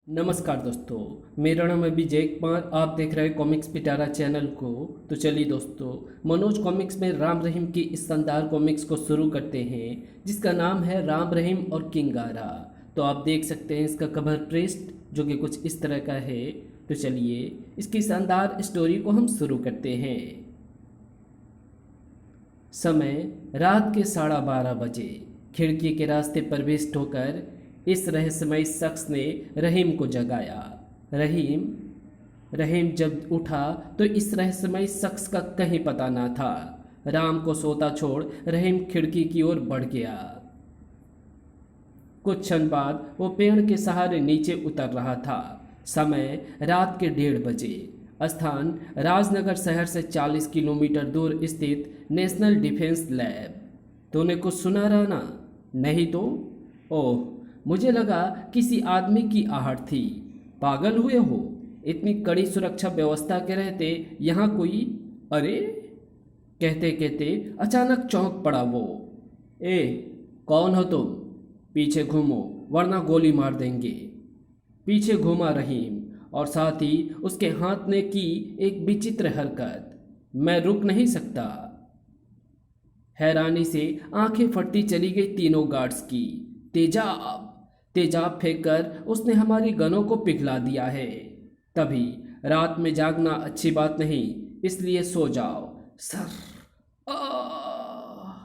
नमस्कार दोस्तों, मेरा नाम है विजय कुमार। आप देख रहे हैं कॉमिक्स पिटारा चैनल को। तो चलिए दोस्तों, मनोज कॉमिक्स में राम रहीम की इस शानदार कॉमिक्स को शुरू करते हैं, जिसका नाम है राम रहीम और किंगारा। तो आप देख सकते हैं इसका कवर पृष्ठ जो कि कुछ इस तरह का है। तो चलिए इसकी शानदार स्टोरी को हम शुरू करते हैं। समय रात के 12:30 बजे। खिड़की के रास्ते प्रवेश होकर इस रहस्यमय शख्स ने रहीम को जगाया। रहीम रहीम जब उठा तो इस रहस्यमय शख्स का कहीं पता ना था। राम को सोता छोड़ रहीम खिड़की की ओर बढ़ गया। कुछ क्षण बाद वो पेड़ के सहारे नीचे उतर रहा था। समय रात के 1:30 बजे। स्थान राजनगर शहर से 40 किलोमीटर दूर स्थित नेशनल डिफेंस लैब। तूने कुछ सुना रहा ना? नहीं तो? ओह, मुझे लगा किसी आदमी की आहट थी। पागल हुए हो? इतनी कड़ी सुरक्षा व्यवस्था के रहते यहाँ कोई? अरे, कहते कहते अचानक चौंक पड़ा वो। ए, कौन हो तुम? पीछे घूमो वरना गोली मार देंगे। पीछे घूमा रहीम और साथ ही उसके हाथ ने की एक विचित्र हरकत। मैं रुक नहीं सकता। हैरानी से आंखें फटती चली गई तीनों गार्ड्स की। तेजाब तेजाब फेंककर उसने हमारी गनों को पिघला दिया है। तभी रात में जागना अच्छी बात नहीं, इसलिए सो जाओ। सर, आह!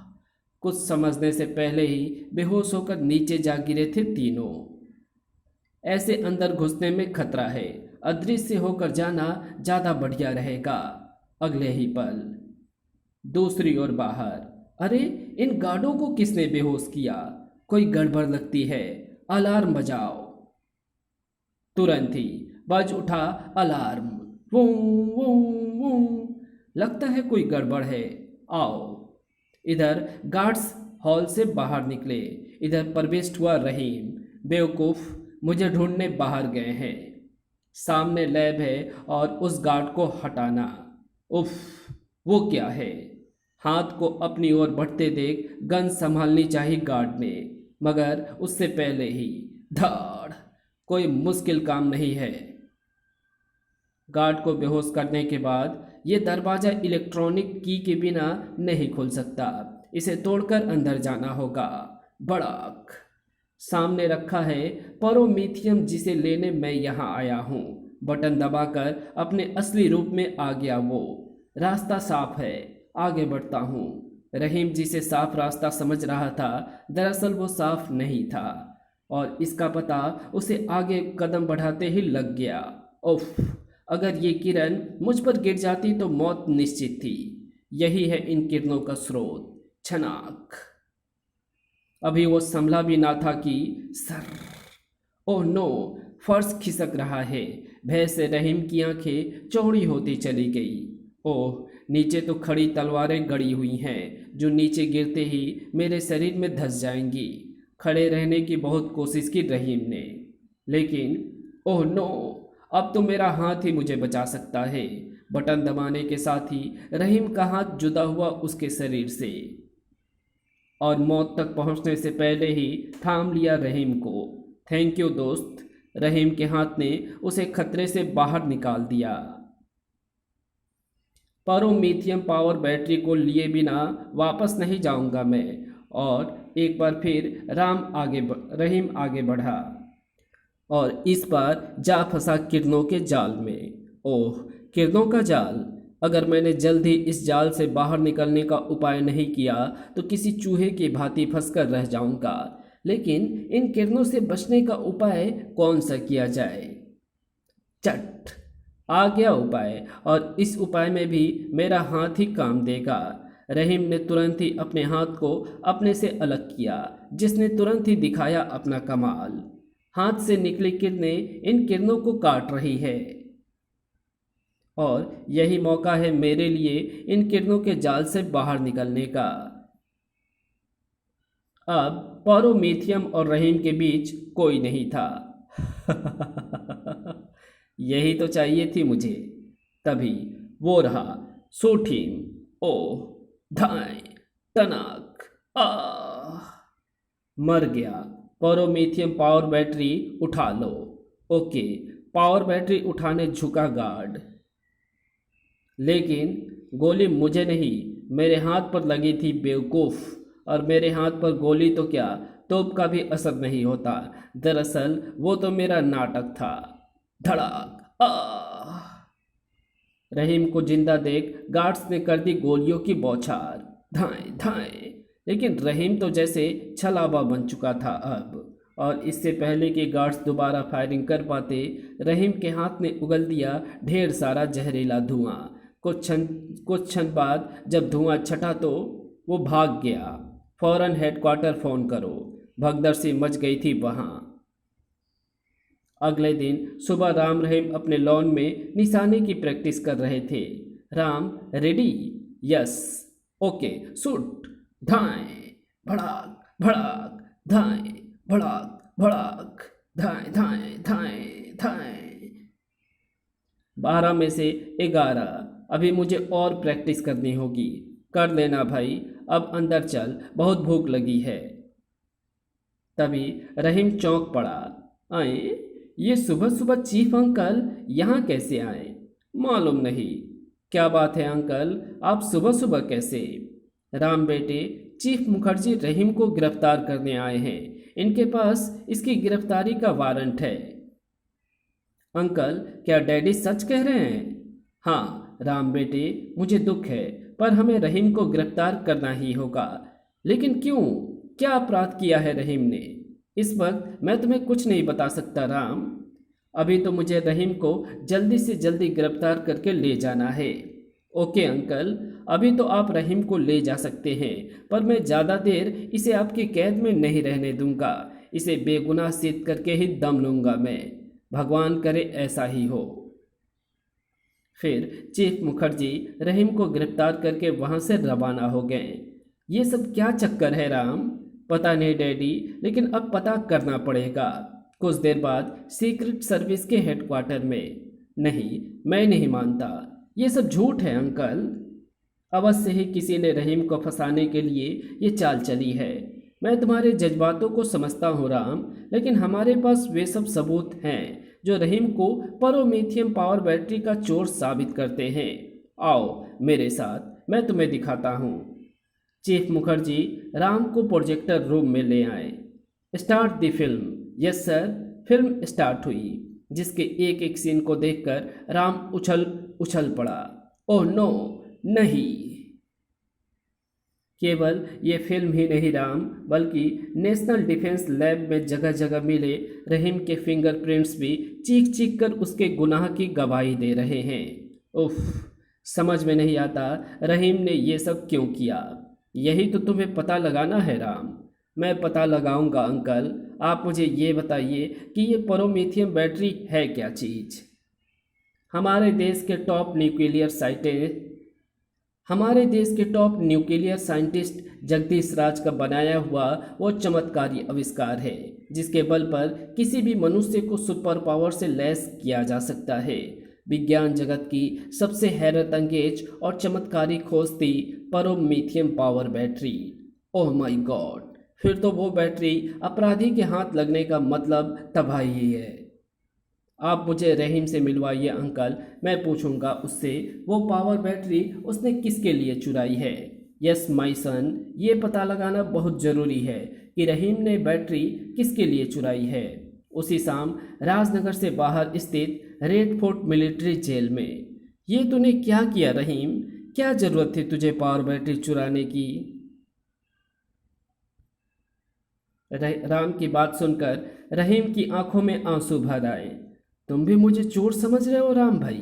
कुछ समझने से पहले ही बेहोश होकर नीचे जा गिरे थे तीनों। ऐसे अंदर घुसने में खतरा है, अदृश्य होकर जाना ज्यादा बढ़िया रहेगा। अगले ही पल दूसरी ओर बाहर। अरे, इन गार्डों को किसने बेहोश किया? कोई गड़बड़ लगती है। अलार्म बजाओ। तुरंत ही बज उठा अलार्म। वूं वूं वूं। लगता है कोई गड़बड़ है। आओ। इधर गार्ड्स हॉल से बाहर निकले। इधर प्रवेश हुआ रहीम। बेवकूफ, मुझे ढूंढने बाहर गए हैं। सामने लैब है और उस गार्ड को हटाना। उफ, वो क्या है? हाथ को अपनी ओर बढ़ते देख गन संभालनी चाहिए गार्ड ने, मगर उससे पहले ही धाड़। कोई मुश्किल काम नहीं है। गार्ड को बेहोश करने के बाद ये दरवाज़ा इलेक्ट्रॉनिक की के बिना नहीं खुल सकता। इसे तोड़कर अंदर जाना होगा। बड़ाक सामने रखा है परोमीथियम, जिसे लेने मैं यहाँ आया हूँ। बटन दबाकर अपने असली रूप में आ गया वो। रास्ता साफ है, आगे बढ़ता हूँ। रहीम जिसे साफ रास्ता समझ रहा था, दरअसल वो साफ नहीं था और इसका पता उसे आगे कदम बढ़ाते ही लग गया। उफ, अगर ये किरण मुझ पर गिर जाती तो मौत निश्चित थी। यही है इन किरणों का स्रोत। छनाक। अभी वो संभला भी ना था कि सर, ओह नो, फर्श खिसक रहा है। भय से रहीम की आंखें चौड़ी होती चली गई। ओह, नीचे तो खड़ी तलवारें गड़ी हुई हैं जो नीचे गिरते ही मेरे शरीर में धंस जाएंगी। खड़े रहने की बहुत कोशिश की रहीम ने, लेकिन ओह नो, अब तो मेरा हाथ ही मुझे बचा सकता है। बटन दबाने के साथ ही रहीम का हाथ जुदा हुआ उसके शरीर से और मौत तक पहुंचने से पहले ही थाम लिया रहीम को। थैंक यू दोस्त। रहीम के हाथ ने उसे खतरे से बाहर निकाल दिया। परोमीथियम पावर बैटरी को लिए बिना वापस नहीं जाऊंगा मैं। और एक बार फिर रहीम आगे बढ़ा और इस बार जा फंसा किरणों के जाल में। ओह, किरणों का जाल! अगर मैंने जल्द ही इस जाल से बाहर निकलने का उपाय नहीं किया तो किसी चूहे की भांति फंसकर रह जाऊंगा। लेकिन इन किरणों से बचने का उपाय कौन सा किया जाए? चट, आ गया उपाय, और इस उपाय में भी मेरा हाथ ही काम देगा। रहीम ने तुरंत ही अपने हाथ को अपने से अलग किया, जिसने तुरंत ही दिखाया अपना कमाल। हाथ से निकली किरणें इन किरणों को काट रही है और यही मौका है मेरे लिए इन किरणों के जाल से बाहर निकलने का। अब परोमीथियम और रहीम के बीच कोई नहीं था। यही तो चाहिए थी मुझे। तभी वो रहा सूठीम। ओह, धाय, तनाक, आह! मर गया। परोमीथियम पावर बैटरी उठा लो। ओके, पावर बैटरी उठाने झुका गार्ड। लेकिन गोली मुझे नहीं, मेरे हाथ पर लगी थी बेवकूफ़। और मेरे हाथ पर गोली तो क्या, तोप का भी असर नहीं होता। दरअसल वो तो मेरा नाटक था। धड़ाक। रहीम को जिंदा देख गार्ड्स ने कर दी गोलियों की बौछार। धाएं धाएं। लेकिन रहीम तो जैसे छलावा बन चुका था अब। और इससे पहले कि गार्ड्स दोबारा फायरिंग कर पाते, रहीम के हाथ ने उगल दिया ढेर सारा जहरीला धुआं। कुछ क्षण बाद जब धुआं छटा तो वो भाग गया। फौरन हेडक्वार्टर फोन करो। भगदड़ सी मच गई थी वहां। अगले दिन सुबह राम रहीम अपने लॉन में निशाने की प्रैक्टिस कर रहे थे। Ram, ready? Yes. Okay, shoot. धाएं भड़ाक भड़ाक, धाएं भड़ाक भड़ाक, धाएं धाएं धाएं धाएं। 12 में से 11। अभी मुझे और प्रैक्टिस करनी होगी। कर लेना भाई, अब अंदर चल, बहुत भूख लगी है। तभी रहीम चौंक पड़ा। आए, ये सुबह सुबह चीफ अंकल यहाँ कैसे आए? मालूम नहीं। क्या बात है अंकल, आप सुबह सुबह कैसे? राम बेटे, चीफ मुखर्जी रहीम को गिरफ्तार करने आए हैं। इनके पास इसकी गिरफ्तारी का वारंट है। अंकल, क्या डैडी सच कह रहे हैं? हाँ राम बेटे, मुझे दुख है, पर हमें रहीम को गिरफ्तार करना ही होगा। लेकिन क्यों? क्या अपराध किया है रहीम ने? इस वक्त मैं तुम्हें कुछ नहीं बता सकता राम। अभी तो मुझे रहीम को जल्दी से जल्दी गिरफ्तार करके ले जाना है। ओके अंकल, अभी तो आप रहीम को ले जा सकते हैं, पर मैं ज़्यादा देर इसे आपकी कैद में नहीं रहने दूंगा। इसे बेगुनाह सिद्ध करके ही दम लूंगा मैं। भगवान करे ऐसा ही हो। फिर चीफ मुखर्जी रहीम को गिरफ्तार करके वहां से रवाना हो गए। ये सब क्या चक्कर है राम? पता नहीं डैडी, लेकिन अब पता करना पड़ेगा। कुछ देर बाद सीक्रेट सर्विस के हेडक्वार्टर में। नहीं, मैं नहीं मानता, ये सब झूठ है अंकल। अवश्य ही किसी ने रहीम को फंसाने के लिए ये चाल चली है। मैं तुम्हारे जज्बातों को समझता हूँ राम, लेकिन हमारे पास वे सब सबूत हैं जो रहीम को परोमेथियम पावर बैटरी का चोर साबित करते हैं। आओ मेरे साथ, मैं तुम्हें दिखाता हूँ। चीफ मुखर्जी राम को प्रोजेक्टर रूम में ले आए। Start the film. Yes sir. Film start हुई, जिसके एक एक सीन को देखकर राम उछल उछल पड़ा। ओह नो, नहीं। केवल ये फिल्म ही नहीं राम, बल्कि नेशनल डिफेंस लैब में जगह जगह मिले रहीम के फिंगरप्रिंट्स भी चीख चीख कर उसके गुनाह की गवाही दे रहे हैं। उफ, समझ में नहीं आता रहीम ने ये सब क्यों किया। यही तो तुम्हें पता लगाना है राम। मैं पता लगाऊंगा अंकल। आप मुझे ये बताइए कि ये परोमेथियम बैटरी है क्या चीज़? हमारे देश के टॉप न्यूक्लियर साइंटिस्ट जगदीश राज का बनाया हुआ वो चमत्कारी आविष्कार है, जिसके बल पर किसी भी मनुष्य को सुपर पावर से लैस किया जा सकता है। विज्ञान जगत की सबसे हैरत अंगेज और चमत्कारी खोज थी promethium power battery. Oh my God, फिर तो वो बैटरी अपराधी के हाथ लगने का मतलब तबाही ही है। आप मुझे रहीम से मिलवाइए अंकल, मैं पूछूंगा उससे वो पावर बैटरी उसने किसके लिए चुराई है। यस माय सन, ये पता लगाना बहुत ज़रूरी है कि रहीम ने बैटरी किसके लिए चुराई है। उसी शाम राजनगर से बाहर स्थित रेड फोर्ट मिलिट्री जेल में। ये तूने क्या किया रहीम? क्या ज़रूरत थी तुझे पावर बैटरी चुराने की? राम की बात सुनकर रहीम की आंखों में आंसू भर आए। तुम भी मुझे चोर समझ रहे हो राम भाई?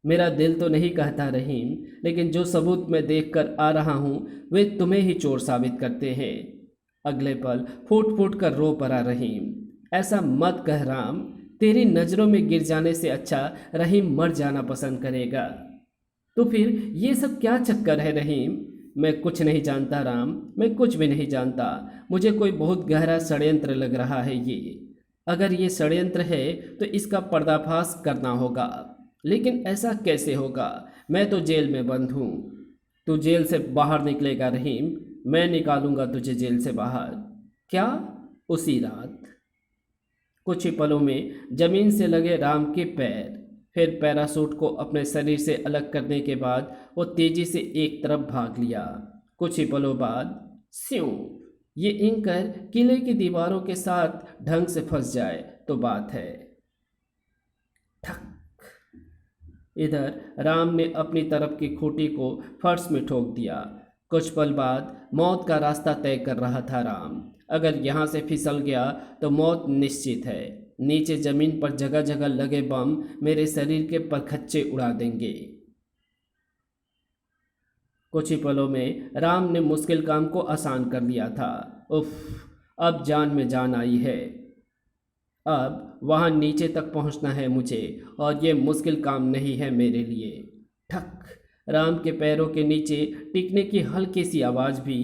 मेरा दिल तो नहीं कहता रहीम, लेकिन जो सबूत मैं देखकर आ रहा हूँ वे तुम्हें ही चोर साबित करते हैं। अगले पल फूट फूट कर रो पड़ा रहीम। ऐसा मत कह राम, तेरी नज़रों में गिर जाने से अच्छा रहीम मर जाना पसंद करेगा। तो फिर ये सब क्या चक्कर है रहीम? मैं कुछ नहीं जानता राम, मैं कुछ भी नहीं जानता। मुझे कोई बहुत गहरा षड्यंत्र लग रहा है ये। अगर ये षड्यंत्र है तो इसका पर्दाफाश करना होगा। लेकिन ऐसा कैसे होगा? मैं तो जेल में बंद हूँ। तू जेल से बाहर निकलेगा रहीम, मैं निकालूंगा तुझे जेल से बाहर। क्या? उसी रात? कुछ ही पलों में जमीन से लगे राम के पैर। फिर पैराशूट को अपने शरीर से अलग करने के बाद वो तेजी से एक तरफ भाग लिया। कुछ ही पलों बाद स्यों, ये इंकर किले की दीवारों के साथ ढंग से फंस जाए तो बात है। ठक। इधर राम ने अपनी तरफ की खूंटी को फर्श में ठोक दिया। कुछ पल बाद मौत का रास्ता तय कर रहा था राम। अगर यहाँ से फिसल गया तो मौत निश्चित है। नीचे जमीन पर जगह जगह लगे बम मेरे शरीर के परखच्चे उड़ा देंगे। कुछ ही पलों में राम ने मुश्किल काम को आसान कर लिया था। उफ, अब जान में जान आई है। अब वहाँ नीचे तक पहुँचना है मुझे और ये मुश्किल काम नहीं है मेरे लिए। ठक। राम के पैरों के नीचे टिकने की हल्की सी आवाज़ भी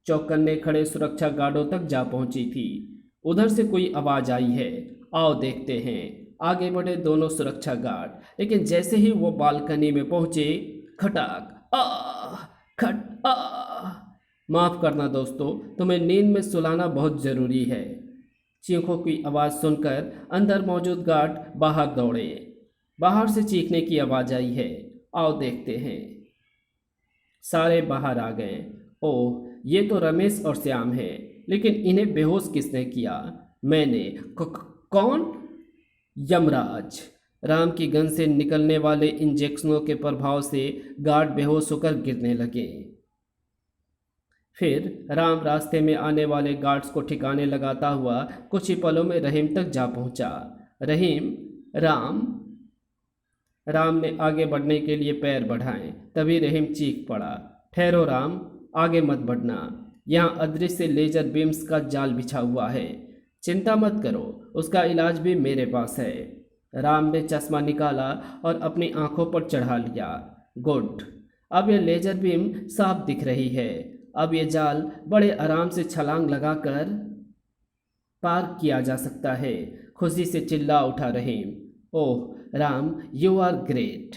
चौकन्ने खड़े सुरक्षा गार्डों तक जा पहुंची थी। उधर से कोई आवाज़ आई है, आओ देखते हैं। आगे बढ़े दोनों सुरक्षा गार्ड, लेकिन जैसे ही वो बालकनी में पहुंचे, खटाक खट माफ़ करना दोस्तों, तुम्हें नींद में सुलाना बहुत ज़रूरी है। चीखों की आवाज़ सुनकर अंदर मौजूद गार्ड बाहर दौड़े। बाहर से चीखने की आवाज़ आई है, आओ देखते हैं। सारे बाहर आ गए। ओह, ये तो रमेश और श्याम है, लेकिन इन्हें बेहोश किसने किया? मैंने। कौन? यमराज। राम की गन से निकलने वाले इंजेक्शनों के प्रभाव से गार्ड बेहोश होकर गिरने लगे। फिर राम रास्ते में आने वाले गार्ड्स को ठिकाने लगाता हुआ कुछ ही पलों में रहीम तक जा पहुंचा। रहीम, राम ने आगे बढ़ने के लिए पैर बढ़ाए, तभी रहीम चीख पड़ा, ठहरो राम, आगे मत बढ़ना। यहाँ अदृश्य लेजर बीम्स का जाल बिछा हुआ है। चिंता मत करो, उसका इलाज भी मेरे पास है। राम ने चश्मा निकाला और अपनी आंखों पर चढ़ा लिया। गुड, अब यह लेजर बीम साफ दिख रही है। अब यह जाल बड़े आराम से छलांग लगाकर पार किया जा सकता है। खुशी से चिल्ला उठा रहीम। ओह राम, यू आर ग्रेट।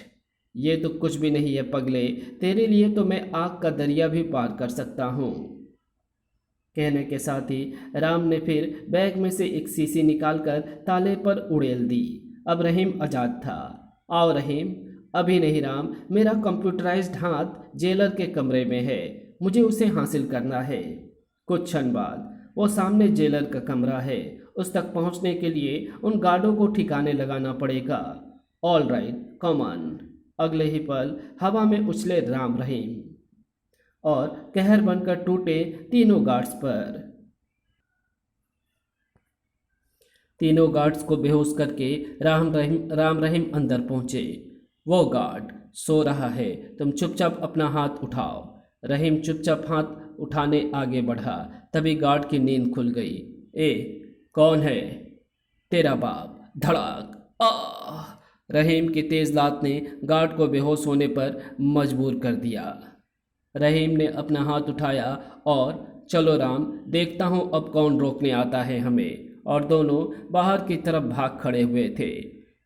ये तो कुछ भी नहीं है पगले, तेरे लिए तो मैं आग का दरिया भी पार कर सकता हूँ। कहने के साथ ही राम ने फिर बैग में से एक शीशी निकालकर ताले पर उड़ेल दी। अब रहीम आज़ाद था। आओ रहीम। अभी नहीं राम, मेरा कंप्यूटराइज्ड हाथ जेलर के कमरे में है, मुझे उसे हासिल करना है। कुछ क्षण बाद वो सामने जेलर का कमरा है, उस तक पहुंचने के लिए उन गार्डों को ठिकाने लगाना पड़ेगा। All right, come on. अगले ही पल हवा में उछले राम रहीम और कहर बनकर टूटे तीनों गार्ड्स पर। तीनों गार्ड्स को बेहोश करके राम रहीम अंदर पहुंचे। वो गार्ड सो रहा है, तुम चुपचाप अपना हाथ उठाओ। रहीम चुपचाप हाथ उठाने आगे बढ़ा, तभी गार्ड की नींद खुल गई। ए, कौन है? तेरा बाप। धड़ाक। आह! रहीम की तेज लात ने गार्ड को बेहोश होने पर मजबूर कर दिया। रहीम ने अपना हाथ उठाया और चलो राम, देखता हूँ अब कौन रोकने आता है हमें। और दोनों बाहर की तरफ भाग खड़े हुए थे।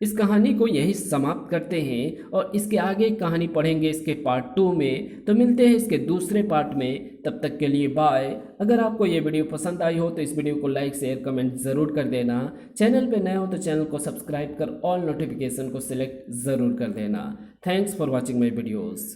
इस कहानी को यहीं समाप्त करते हैं और इसके आगे कहानी पढ़ेंगे इसके पार्ट 2 में। तो मिलते हैं इसके दूसरे पार्ट में, तब तक के लिए बाय। अगर आपको ये वीडियो पसंद आई हो तो इस वीडियो को लाइक शेयर कमेंट ज़रूर कर देना। चैनल पे नए हो तो चैनल को सब्सक्राइब कर ऑल नोटिफिकेशन को सिलेक्ट ज़रूर कर देना। Thanks for watching my videos.